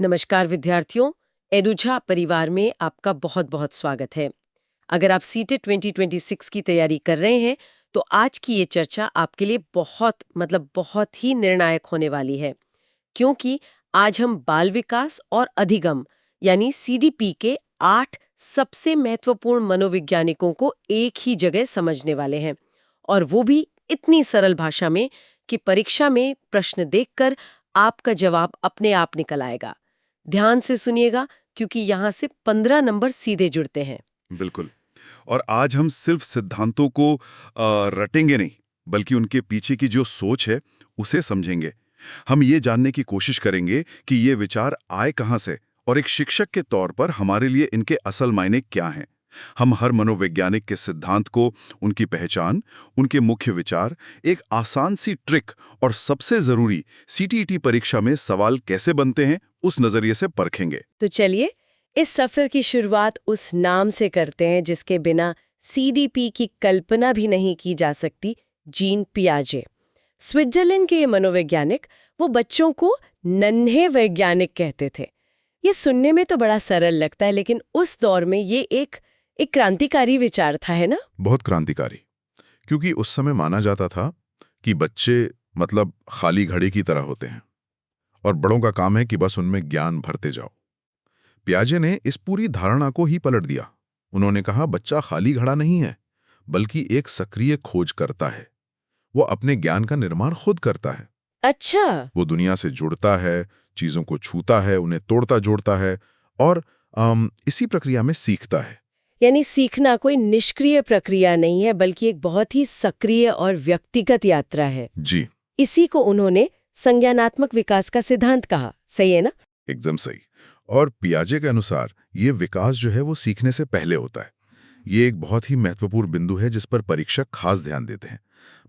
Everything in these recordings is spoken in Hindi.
नमस्कार विद्यार्थियों, एडुझा परिवार में आपका बहुत बहुत स्वागत है। अगर आप सीटेट 2026 की तैयारी कर रहे हैं तो आज की ये चर्चा आपके लिए बहुत ही निर्णायक होने वाली है, क्योंकि आज हम बाल विकास और अधिगम यानी सीडीपी के 8 सबसे महत्वपूर्ण मनोवैज्ञानिकों को एक ही जगह समझने वाले हैं, और वो भी इतनी सरल भाषा में कि परीक्षा में प्रश्न देखकर आपका जवाब अपने आप निकल आएगा। ध्यान से सुनिएगा, क्योंकि यहाँ से 15 नंबर सीधे जुड़ते हैं। बिल्कुल। और आज हम सिर्फ सिद्धांतों को रटेंगे नहीं, बल्कि उनके पीछे की जो सोच है उसे समझेंगे। हम ये जानने की कोशिश करेंगे कि ये विचार आए कहाँ से और एक शिक्षक के तौर पर हमारे लिए इनके असल मायने क्या हैं। हम हर मनोवैज्ञानिक के सिद्धांत को, उनकी पहचान, उनके मुख्य विचार, एक आसान सी ट्रिक और सबसे जरूरी सीटीईटी परीक्षा में सवाल कैसे बनते हैं उस नजरिए से परखेंगे। तो चलिए इस सफर की शुरुआत उस नाम से करते हैं जिसके बिना सीडीपी की कल्पना भी नहीं की जा सकती, जीन पियाजे। स्विट्जरलैंड के ये मनोवैज्ञानिक वो बच्चों को नन्हे वैज्ञानिक कहते थे। ये सुनने में तो बड़ा सरल लगता है, लेकिन उस दौर में ये एक क्रांतिकारी विचार था, है ना? बहुत क्रांतिकारी, क्योंकि उस समय माना जाता था कि बच्चे मतलब खाली घड़े की तरह होते हैं और बड़ों का काम है कि बस उनमें ज्ञान भरते जाओ। पियाजे ने इस पूरी धारणा को ही पलट दिया। उन्होंने कहा बच्चा खाली घड़ा नहीं है, बल्कि एक सक्रिय खोजकर्ता है। वो अपने ज्ञान का निर्माण खुद करता है। अच्छा। वो दुनिया से जुड़ता है, चीजों को छूता है, उन्हें तोड़ता जोड़ता है और इसी प्रक्रिया में सीखता है। यानी सीखना कोई निष्क्रिय प्रक्रिया नहीं है, बल्कि एक बहुत ही सक्रिय और व्यक्तिगत यात्रा है। जी, इसी को उन्होंने संज्ञानात्मक विकास का सिद्धांत कहा। सही है ना? एकदम सही। और पियाजे के अनुसार ये विकास जो है वो सीखने से पहले होता है। ये एक बहुत ही महत्वपूर्ण बिंदु है जिस पर परीक्षक खास ध्यान देते हैं।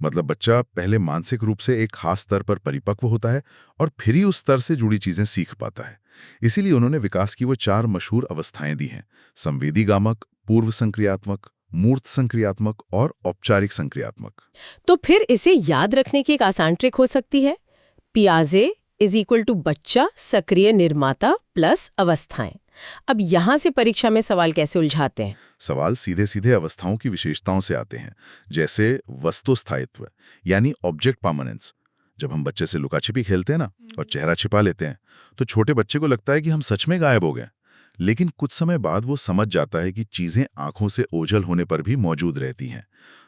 मतलब बच्चा पहले मानसिक रूप से एक खास स्तर पर परिपक्व होता है और फिर ही उस स्तर से जुड़ी चीजें सीख पाता है। इसीलिए उन्होंने विकास की वो 4 मशहूर अवस्थाएं दी हैं: संवेदीगामक, पूर्व संक्रियात्मक, मूर्त संक्रियात्मक और औपचारिक संक्रियात्मक। तो फिर इसे याद रखने की एक आसान ट्रिक हो सकती है। पियाजे इज इक्वल टू बच्चा सक्रिय निर्माता प्लस अवस्थाएं। अब यहाँ से परीक्षा में सवाल कैसे उलझाते हैं? सवाल सीधे सीधे अवस्थाओं की विशेषताओं से आते हैं, जैसे वस्तु स्थायित्व यानी ऑब्जेक्ट परमानेंस। जब हम बच्चे से लुकाछिपी खेलते हैं ना और चेहरा छिपा लेते हैं, तो छोटे बच्चे को लगता है कि हम सच में गायब हो गए। लेकिन कुछ समय बाद वो समझ जाता है कि चीजें आंखों से ओझल होने पर भी मौजूद रहती हैं।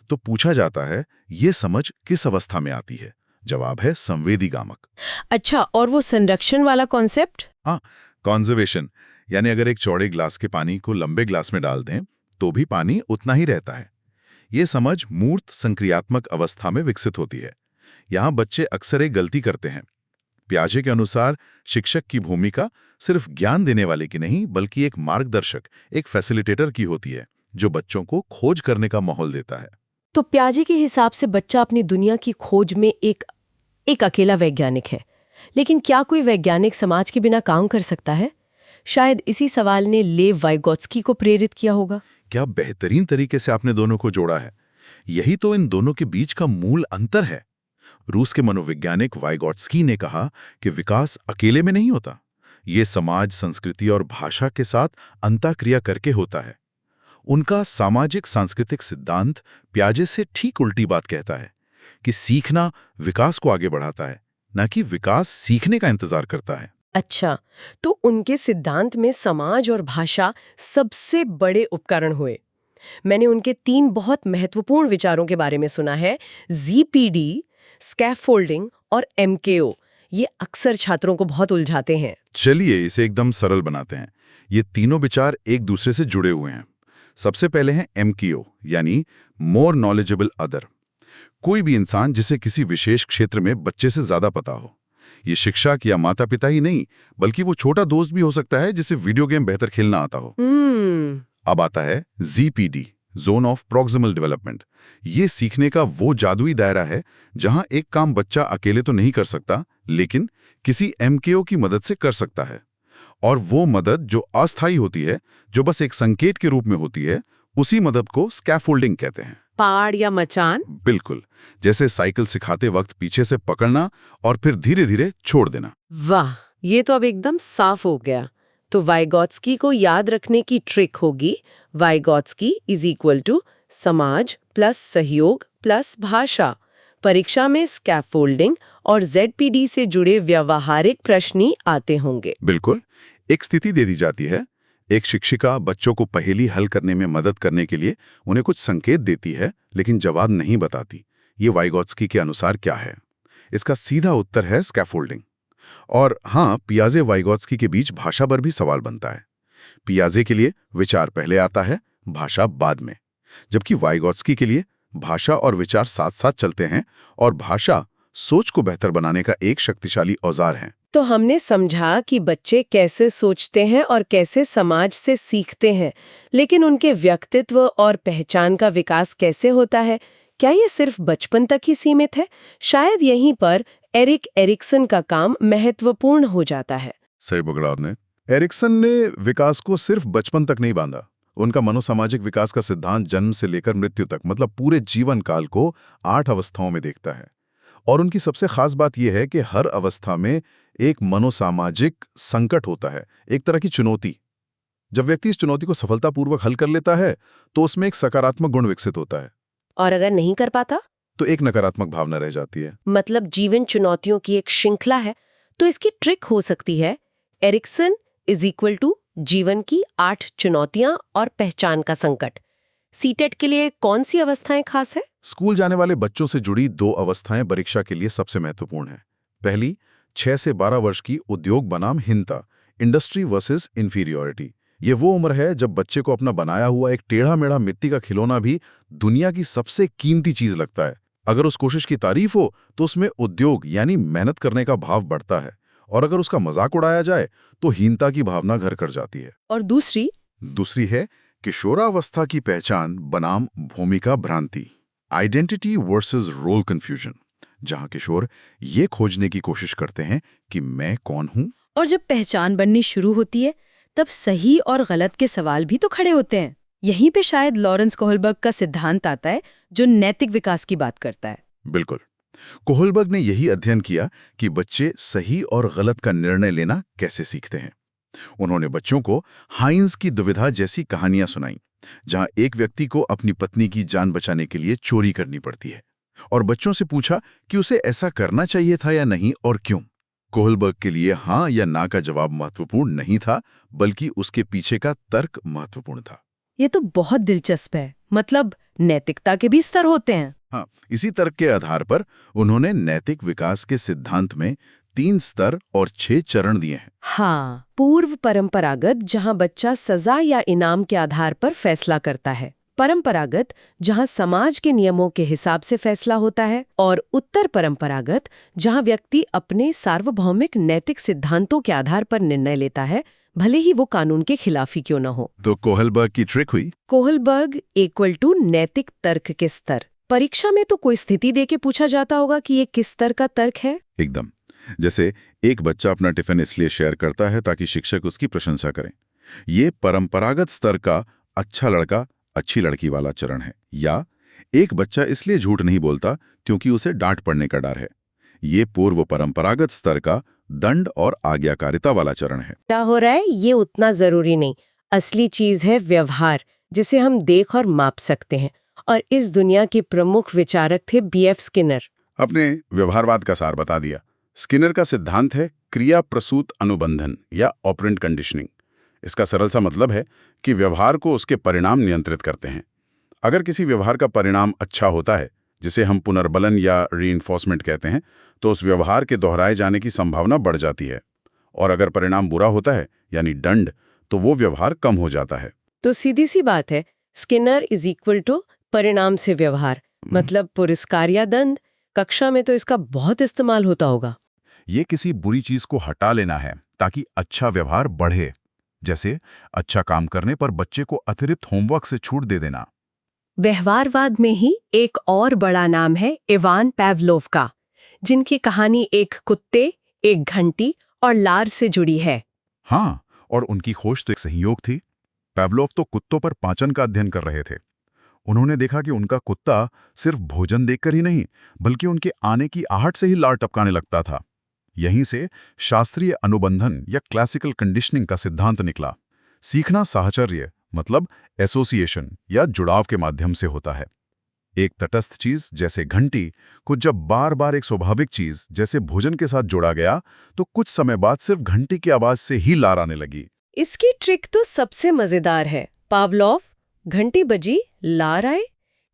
तो पूछा जाता है, ये समझ किस अवस्था में आती है? जवाब है संवेदीगामक। अच्छा, और वो संरक्षण वाला कॉन्सेप्ट? हाँ, कॉन्जर्वेशन। यानी अगर एक चौड़े ग्लास के पानी को लंबे ग्लास में डाल दें तो भी पानी उतना ही रहता है। ये समझ मूर्त संक्रियात्मक अवस्था में विकसित होती है। यहाँ बच्चे अक्सर एक गलती करते हैं। पियाजे के अनुसार शिक्षक की भूमिका सिर्फ ज्ञान देने वाले की नहीं, बल्कि एक मार्गदर्शक, एक फैसिलिटेटर की होती है, जो बच्चों को खोज करने का माहौल देता है। तो पियाजे के हिसाब से बच्चा अपनी दुनिया की खोज में एक अकेला वैज्ञानिक है। लेकिन क्या कोई वैज्ञानिक समाज के बिना काम कर सकता है? शायद इसी सवाल ने लेव वाइगोत्स्की को प्रेरित किया होगा। क्या बेहतरीन तरीके से आपने दोनों को जोड़ा है। यही तो इन दोनों के बीच का मूल अंतर है। रूस के मनोवैज्ञानिक वाइगोत्स्की ने कहा कि विकास अकेले में नहीं होता, ये समाज, संस्कृति और भाषा के साथ अंतःक्रिया करके होता है। उनका सामाजिक सांस्कृतिक सिद्धांत पियाजे से ठीक उल्टी बात कहता है कि सीखना विकास को आगे बढ़ाता है, न कि विकास सीखने का इंतजार करता है। अच्छा, तो उनके सिद्धांत में समाज और भाषा सबसे बड़े उपकरण हुए। मैंने उनके 3 बहुत महत्वपूर्ण विचारों के बारे में सुना है: जीपीडी, स्कैफोल्डिंग और एमकेओ। ये अक्सर छात्रों को बहुत उलझाते हैं। चलिए इसे एकदम सरल बनाते हैं। ये तीनों विचार एक दूसरे से जुड़े हुए हैं। सबसे पहले है एमकेओ यानी मोर नॉलेजेबल अदर। कोई भी इंसान जिसे किसी विशेष क्षेत्र में बच्चे से ज्यादा पता हो। ये शिक्षक या माता पिता ही नहीं, बल्कि वो छोटा दोस्त भी हो सकता है जिसे वीडियो गेम बेहतर खेलना आता हो। अब आता है GPD, zone of proximal development. ये सीखने का वो जादुई दायरा है जहां एक काम बच्चा अकेले तो नहीं कर सकता, लेकिन किसी एमकेओ की मदद से कर सकता है। और वो मदद जो अस्थायी होती है, जो बस एक संकेत के रूप में होती है, उसी मदद को स्कैफोल्डिंग कहते हैं। पहाड़ या मचान? बिल्कुल, जैसे साइकिल सिखाते वक्त पीछे से पकड़ना और फिर धीरे धीरे छोड़ देना। वाह, ये तो अब एकदम साफ हो गया। तो वाइगॉत्स्की को याद रखने की ट्रिक होगी वाइगॉत्स्की इज इक्वल टू समाज प्लस सहयोग प्लस भाषा। परीक्षा में स्कैफोल्डिंग और जेडपीडी से जुड़े व्यावहारिक प्रश्न ही आते होंगे। बिल्कुल। एक स्थिति दे दी जाती है। एक शिक्षिका बच्चों को पहेली हल करने में मदद करने के लिए उन्हें कुछ संकेत देती है, लेकिन जवाब नहीं बताती। ये वाइगॉत्स्की के अनुसार क्या है? इसका सीधा उत्तर है स्कैफोल्डिंग। और हाँ, पियाजे वाइगॉत्स्की के बीच भाषा पर भी सवाल बनता है। पियाजे के लिए विचार पहले आता है, भाषा बाद में, जबकि वाइगॉत्स्की के लिए भाषा और विचार साथ साथ चलते हैं और भाषा सोच को बेहतर बनाने का एक शक्तिशाली औजार है। तो हमने समझा कि बच्चे कैसे सोचते हैं और कैसे समाज से सीखते हैं, लेकिन उनके व्यक्तित्व और पहचान का विकास कैसे होता है, क्या ये सिर्फ बचपन तक ही सीमित है? शायद यहीं पर एरिक एरिक्सन का काम महत्वपूर्ण हो जाता है। सही पकड़ा आपने। एरिक्सन ने विकास को सिर्फ बचपन तक नहीं बांधा। उनका मनोसामाजिक विकास का सिद्धांत जन्म से लेकर मृत्यु तक, मतलब पूरे जीवन काल को 8 अवस्थाओं में देखता है। और उनकी सबसे खास बात यह है कि हर अवस्था में एक मनोसामाजिक संकट होता है, एक तरह की चुनौती। जब व्यक्ति इस चुनौती को सफलतापूर्वक हल कर लेता है तो उसमें एक सकारात्मक गुण विकसित होता है, और अगर नहीं कर पाता तो एक नकारात्मक भावना रह जाती है। मतलब जीवन चुनौतियों की एक श्रृंखला है। तो इसकी ट्रिक हो सकती है एरिक्सन इज इक्वल टू जीवन की 8 चुनौतियां और पहचान का संकट। सीटेट के लिए कौन सी अवस्थाएं खास है? स्कूल जाने वाले बच्चों से जुड़ी 2 अवस्थाएं परीक्षा के लिए सबसे महत्वपूर्ण हैं। पहली 6 से 12 वर्ष की उद्योग बनाम हीनता, इंडस्ट्री वर्सेस इंफीरियोरिटी। ये वो उम्र है जब बच्चे को अपना बनाया हुआ एक टेढ़ा-मेढ़ा मिट्टी का खिलौना भी दुनिया की सबसे कीमती चीज लगता है। अगर उस कोशिश की तारीफ हो तो उसमें उद्योग यानी मेहनत करने का भाव बढ़ता है, और अगर उसका मजाक उड़ाया जाए तो हीनता की भावना घर कर जाती है। और दूसरी है किशोरावस्था की पहचान बनाम भूमिका भ्रांति, आइडेंटिटी वर्सेस रोल कंफ्यूजन, जहां किशोर ये खोजने की कोशिश करते हैं कि मैं कौन हूं। और जब पहचान बननी शुरू होती है तब सही और गलत के सवाल भी तो खड़े होते हैं। यहीं पे शायद लॉरेंस कोहलबर्ग का सिद्धांत आता है जो नैतिक विकास की बात करता है। बिल्कुल। कोहलबर्ग ने यही अध्ययन किया कि बच्चे सही और गलत का निर्णय लेना कैसे सीखते हैं। उन्होंने बच्चों को हाइंस की दुविधा जैसी कहानियां सुनाई, जहां एक व्यक्ति को अपनी पत्नी की जान बचाने के लिए चोरी करनी पड़ती है, और बच्चों से पूछा कि उसे ऐसा करना चाहिए था या नहीं और क्यों। कोहलबर्ग के लिए हाँ या ना का जवाब महत्वपूर्ण नहीं था, बल्कि उसके पीछे का तर्क महत्वपूर्ण था। ये तो बहुत दिलचस्प है। मतलब नैतिकता के भी स्तर होते हैं। हाँ, इसी तर्क के आधार पर उन्होंने नैतिक विकास के सिद्धांत में 3 स्तर और 6 चरण दिए हैं। हाँ, पूर्व परंपरागत जहां बच्चा सजा या इनाम के आधार पर फैसला करता है, परंपरागत जहां समाज के नियमों के हिसाब से फैसला होता है, और उत्तर परंपरागत जहां व्यक्ति अपने सार्वभौमिक नैतिक सिद्धांतों के आधार पर निर्णय लेता है, भले ही वो कानून के खिलाफ ही क्यों न हो। तो कोहलबर्ग की ट्रिक हुई कोहलबर्ग इक्वल टू नैतिक तर्क के स्तर। परीक्षा में तो कोई स्थिति देके पूछा जाता होगा कि ये किस स्तर का तर्क है। एकदम। जैसे एक बच्चा अपना टिफिन इसलिए शेयर करता है ताकि शिक्षक उसकी प्रशंसा करें। ये परंपरागत स्तर का अच्छा लड़का अच्छी लड़की वाला चरण है। या एक बच्चा इसलिए झूठ नहीं बोलता क्योंकि उसे डांट पड़ने का डर है। ये पूर्व परंपरागत स्तर का दंड और आज्ञाकारिता वाला चरण है। क्या हो रहा है ये उतना जरूरी नहीं, असली चीज है व्यवहार, जिसे हम देख और माप सकते हैं। और इस दुनिया के प्रमुख विचारक थे बीएफ स्किनर। अपने व्यवहारवाद का सार बता दिया। स्किनर का सिद्धांत है क्रिया प्रसूत अनुबंधन या ऑपरेंट कंडीशनिंग। इसका सरल सा मतलब है कि व्यवहार को उसके परिणाम नियंत्रित करते हैं। अगर किसी व्यवहार का परिणाम अच्छा होता है, जिसे हम पुनर्बलन या रीइंफोर्समेंट कहते हैं, तो उस व्यवहार के दोहराए जाने की संभावना बढ़ जाती है। और अगर परिणाम बुरा होता है यानी दंड, तो वो व्यवहार कम हो जाता है। तो सीधी सी बात है, स्किनर इज इक्वल टू परिणाम से व्यवहार, मतलब पुरस्कार या दंड। कक्षा में तो इसका बहुत इस्तेमाल होता होगा। ये किसी बुरी चीज को हटा लेना है ताकि अच्छा व्यवहार बढ़े। जैसे अच्छा काम करने पर बच्चे को अतिरिक्त होमवर्क से छूट दे देना। व्यवहारवाद में ही एक और बड़ा नाम है इवान पावलोव का, जिनकी कहानी एक कुत्ते, एक घंटी और लार से जुड़ी है। हाँ, और उनकी खोज तो एक संयोग थी। पावलोव तो कुत्तों पर पाचन का अध्ययन कर रहे थे। उन्होंने देखा कि उनका कुत्ता सिर्फ भोजन देखकर ही नहीं, बल्कि उनके आने की आहट से ही लार टपकाने लगता था। यहीं से शास्त्रीय अनुबंधन या क्लासिकल कंडीशनिंग का सिद्धांत निकला। सीखना साहचर्य मतलब एसोसिएशन या जुड़ाव के माध्यम से होता है। एक तटस्थ चीज जैसे घंटी को जब बार बार एक स्वाभाविक चीज जैसे भोजन के साथ जोड़ा गया तो कुछ समय बाद सिर्फ घंटी की आवाज से ही लार आने लगी। इसकी ट्रिक तो सबसे मजेदार है। पावलोव, घंटी बजी, लार आए।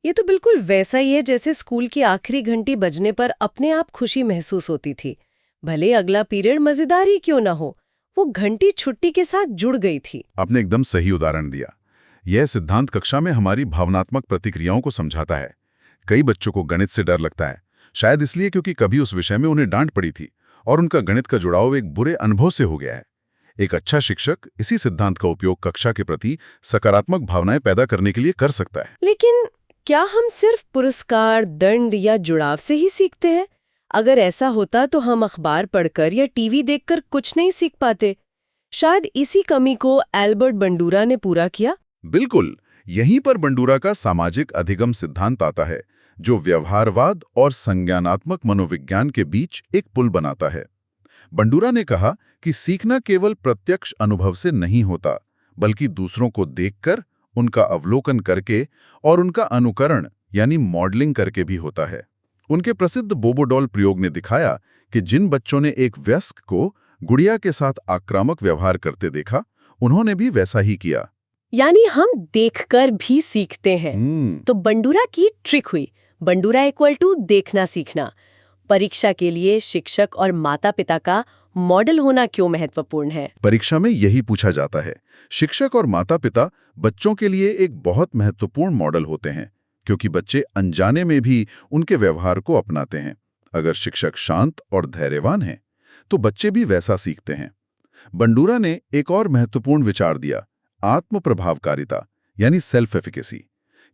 ये तो बिल्कुल वैसा ही है जैसे स्कूल की आखिरी घंटी बजने पर अपने आप खुशी महसूस होती थी। भले अगला पीरियड मजेदार ही क्यों ना हो, वो घंटी छुट्टी के साथ जुड़ गई थी। आपने एकदम सही उदाहरण दिया। यह सिद्धांत कक्षा में हमारी भावनात्मक प्रतिक्रियाओं को समझाता है। कई बच्चों को गणित से डर लगता है, शायद इसलिए क्योंकि कभी उस विषय में उन्हें डांट पड़ी थी और उनका गणित का जुड़ाव एक बुरे अनुभव से हो गया है। एक अच्छा शिक्षक इसी सिद्धांत का उपयोग कक्षा के प्रति सकारात्मक भावनाएं पैदा करने के लिए कर सकता है। लेकिन क्या हम सिर्फ पुरस्कार, दंड या जुड़ाव से ही सीखते हैं? अगर ऐसा होता तो हम अखबार पढ़कर या टीवी देखकर कुछ नहीं सीख पाते। शायद इसी कमी को एल्बर्ट बंडूरा ने पूरा किया। बिल्कुल, यहीं पर बंडूरा का सामाजिक अधिगम सिद्धांत आता है, जो व्यवहारवाद और संज्ञानात्मक मनोविज्ञान के बीच एक पुल बनाता है। बंडूरा ने कहा कि सीखना केवल प्रत्यक्ष अनुभव से नहीं होता, बल्कि दूसरों को देखकर, उनका अवलोकन करके और उनका अनुकरण यानी मॉडलिंग करके भी होता है। उनके प्रसिद्ध बोबोडॉल प्रयोग ने दिखाया कि जिन बच्चों ने एक वयस्क को गुड़िया के साथ आक्रामक व्यवहार करते देखा, उन्होंने भी वैसा ही किया। यानी हम देखकर भी सीखते हैं। तो बंडूरा की ट्रिक हुई, बंडूरा इक्वल टू देखना सीखना। परीक्षा के लिए शिक्षक और माता पिता का मॉडल होना क्यों महत्वपूर्ण है? परीक्षा में यही पूछा जाता है। शिक्षक और माता पिता बच्चों के लिए एक बहुत महत्वपूर्ण मॉडल होते हैं, क्योंकि बच्चे अनजाने में भी उनके व्यवहार को अपनाते हैं। अगर शिक्षक शांत और धैर्यवान हैं, तो बच्चे भी वैसा सीखते हैं। बंडूरा ने एक और महत्वपूर्ण विचार दिया, आत्म प्रभावकारिता यानी सेल्फ एफिकेसी।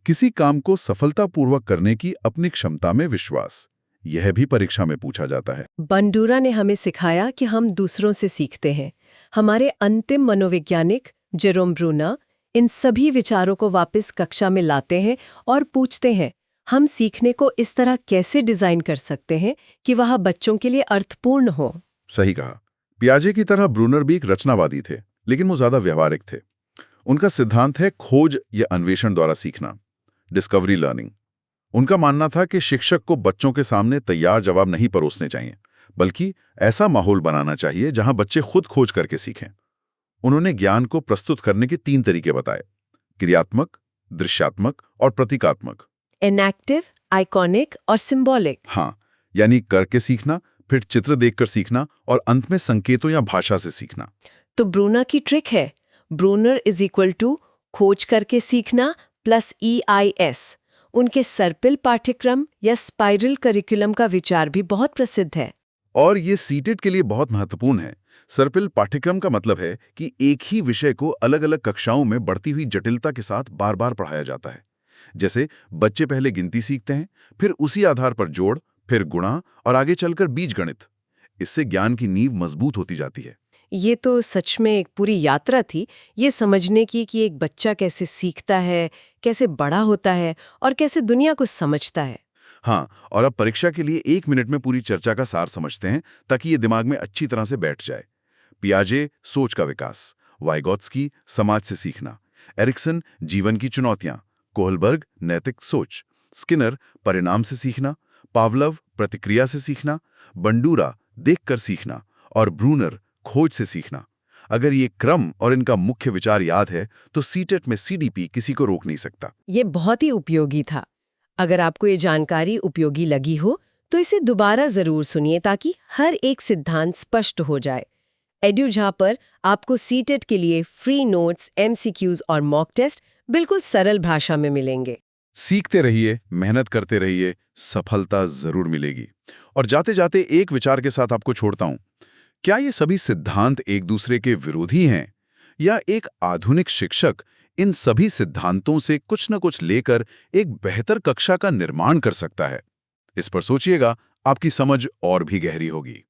किसी काम को सफलतापूर्वक करने की अपनी क्षमता में विश्वास। यह भी परीक्षा में पूछा जाता है। बंडूरा ने हमें सिखाया कि हम दूसरों से सीखते हैं। हमारे अंतिम मनोवैज्ञानिक जेरोम ब्रूनर इन सभी विचारों को वापस कक्षा में लाते हैं और पूछते हैं, हम सीखने को इस तरह कैसे डिजाइन कर सकते हैं कि वह बच्चों के लिए अर्थपूर्ण हो? सही कहा। पियाजे की तरह ब्रूनर भी एक रचनावादी थे, लेकिन वो ज्यादा व्यवहारिक थे। उनका सिद्धांत है खोज या अन्वेषण द्वारा सीखना, डिस्कवरी लर्निंग। उनका मानना था कि शिक्षक को बच्चों के सामने तैयार जवाब नहीं परोसने चाहिए, बल्कि ऐसा माहौल बनाना चाहिए जहां बच्चे खुद खोज करके सीखें। उन्होंने ज्ञान को प्रस्तुत करने के 3 तरीके बताए, क्रियात्मक, दृश्यात्मक और प्रतीकात्मक। इनएक्टिव, आइकॉनिक और सिंबॉलिक। हाँ, यानी करके सीखना, फिर चित्र देखकर सीखना और अंत में संकेतों या भाषा से सीखना। तो ब्रूनर की ट्रिक है, ब्रूनर इज इक्वल टू खोज करके सीखना प्लस EIS। उनके सर्पिल पाठ्यक्रम या स्पाइरल करिकुलम का विचार भी बहुत प्रसिद्ध है। और ये सीटेट के लिए बहुत महत्वपूर्ण है। सर्पिल पाठ्यक्रम का मतलब है कि एक ही विषय को अलग अलग कक्षाओं में बढ़ती हुई जटिलता के साथ बार बार पढ़ाया जाता है। जैसे बच्चे पहले गिनती सीखते हैं, फिर उसी आधार पर जोड़, फिर गुणा और आगे चलकर बीजगणित। इससे ज्ञान की नींव मजबूत होती जाती है। ये तो सच में एक पूरी यात्रा थी, ये समझने की कि एक बच्चा कैसे सीखता है, कैसे बड़ा होता है और कैसे दुनिया को समझता है। हाँ, और अब परीक्षा के लिए 1 मिनट में पूरी चर्चा का सार समझते हैं, ताकि ये दिमाग में अच्छी तरह से बैठ जाए। पियाजे, सोच का विकास, वाइगोत्स्की, समाज से सीखना, एरिक्सन, जीवन की चुनौतियां, कोहलबर्ग, नैतिक सोच, स्किनर, परिणाम से सीखना, पावलव, प्रतिक्रिया से सीखना, बंडूरा, देखकर सीखना और ब्रूनर, खोज से सीखना। अगर ये क्रम और इनका मुख्य विचार याद है, तो सीटेट में CDP किसी को रोक नहीं सकता। ये बहुत ही उपयोगी था। अगर आपको ये जानकारी उपयोगी लगी हो, तो इसे दोबारा जरूर सुनिए ताकि हर एक सिद्धांत स्पष्ट हो जाए। एड्यूझा पर आपको सीटेट के लिए फ्री नोट्स, MCQs और मॉक टेस्ट बिल्कुल सरल भाषा में मिलेंगे। सीखते रहिए, मेहनत करते रहिए, सफलता जरूर मिलेगी। और जाते जाते एक विचार के साथ आपको छोड़ता हूं, क्या ये सभी सिद्धांत एक दूसरे के विरोधी हैं, या एक आधुनिक शिक्षक इन सभी सिद्धांतों से कुछ न कुछ लेकर एक बेहतर कक्षा का निर्माण कर सकता है? इस पर सोचिएगा, आपकी समझ और भी गहरी होगी।